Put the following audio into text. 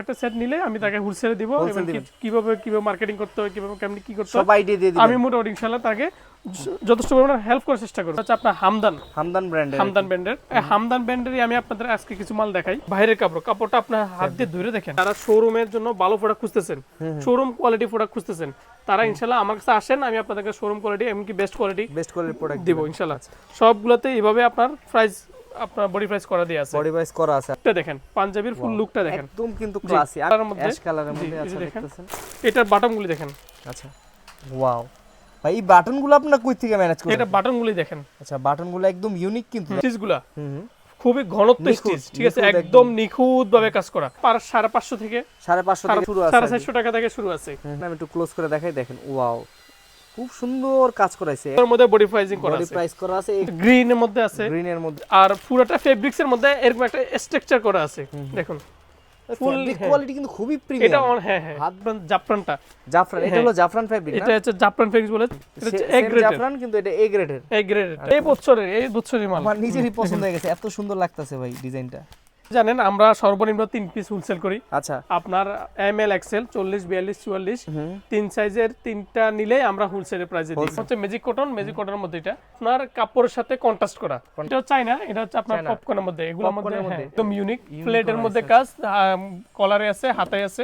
একটা সেট নিলে আমি তাকে হোলসেলে দিব এবং কিভাবে মার্কেটিং করতে হয় কিভাবে কেমনি কি করতে সব আইডিয়া দিয়ে দিবেন আমি মোটামুটি ইনশাআল্লাহ তাকে যথেষ্ট পরিমাণে হেল্প করার চেষ্টা করব। আচ্ছা আপনার হামদান ব্র্যান্ডের হামদান ব্র্যান্ডেরই আমি আপনাদের আজকে কিছু মাল দেখাই। বাইরের কাপড়টা আপনার হাত দিয়ে ধরে দেখেন। যারা শোরুমের জন্য ভালো প্রোডাক্ট খুঁজতেছেন, শোরুম কোয়ালিটি প্রোডাক্ট খুঁজতেছেন, তারা ইনশাআল্লাহ আমার কাছে আসেন, আমি আপনাদেরকে শোরুম কোয়ালিটি এমনকি বেস্ট কোয়ালিটি প্রোডাক্ট দিব ইনশাআল্লাহ। সবগুলোতে এইভাবে আপনার প্রাইস আপনার বডি প্রাইস করা দিয়ে আছে। বডি প্রাইস করা আছে। এটা দেখেন পাঞ্জাবির ফুল লুকটা দেখেন একদম কিন্তু ক্লাসি অ্যাশ কালারের মধ্যে আছে দেখেন। দেখতেছেন। এটার বাটনগুলি দেখেন। আচ্ছা ওয়াও ভাই এই বাটনগুলো আপনারা কই থেকে ম্যানেজ করেন? এটা বাটনগুলি দেখেন। আচ্ছা বাটনগুলো একদম ইউনিক কিন্তু স্টিচগুলো খুবই ঘনত্ব স্টিচ, ঠিক আছে, একদম নিখুঁত ভাবে কাজ করা। 550 থেকে 550 থেকে শুরু আছে, 450 টাকা থেকে শুরু আছে। আমি একটু ক্লোজ করে দেখাই, দেখেন ওয়াও খুব সুন্দর কাজ করাইছে। এর মধ্যে বডি প্রাইসিং করা আছে, বডি প্রাইস করা আছে, গ্রিনের মধ্যে আছে, গ্রিনের মধ্যে, আর পুরোটা ফেব্রিক্স এর মধ্যে এরকম একটা স্ট্রাকচার করা আছে। দেখুন ফুল কোয়ালিটি কিন্তু খুবই প্রিমিয়াম। এটা হ্যাঁ হাত জাফরানটা এটা হলো জাফরান ফেব্রিক না? এটা হচ্ছে জাফরান ফেব্রিক্স বলে, এটা হচ্ছে এ গ্রেড জাফরান, কিন্তু এটা এ গ্রেডের। এই বছরের মাল আমার নিজেরই পছন্দ হয়ে গেছে, এত সুন্দর লাগতেছে ভাই ডিজাইনটা। জানেন আমরা সর্বনিম্ন 3 পিস হোলসেল করি। আচ্ছা আপনার এম এল এক্সেল 40 42 44 তিন সাইজের তিনটা নিলে আমরা হোলসেলের প্রাইসে দিই। হচ্ছে ম্যাজিক কটনের মধ্যে, এটা আপনার কাপড়ের সাথে কন্ট্রাস্ট করা। এটা চাই না, এটা হচ্ছে আপনার পপকর্নের মধ্যে, এগুলোর মধ্যে একদম ইউনিক প্লেটের মধ্যে কাজ, কলারে আছে, হাতায় আছে।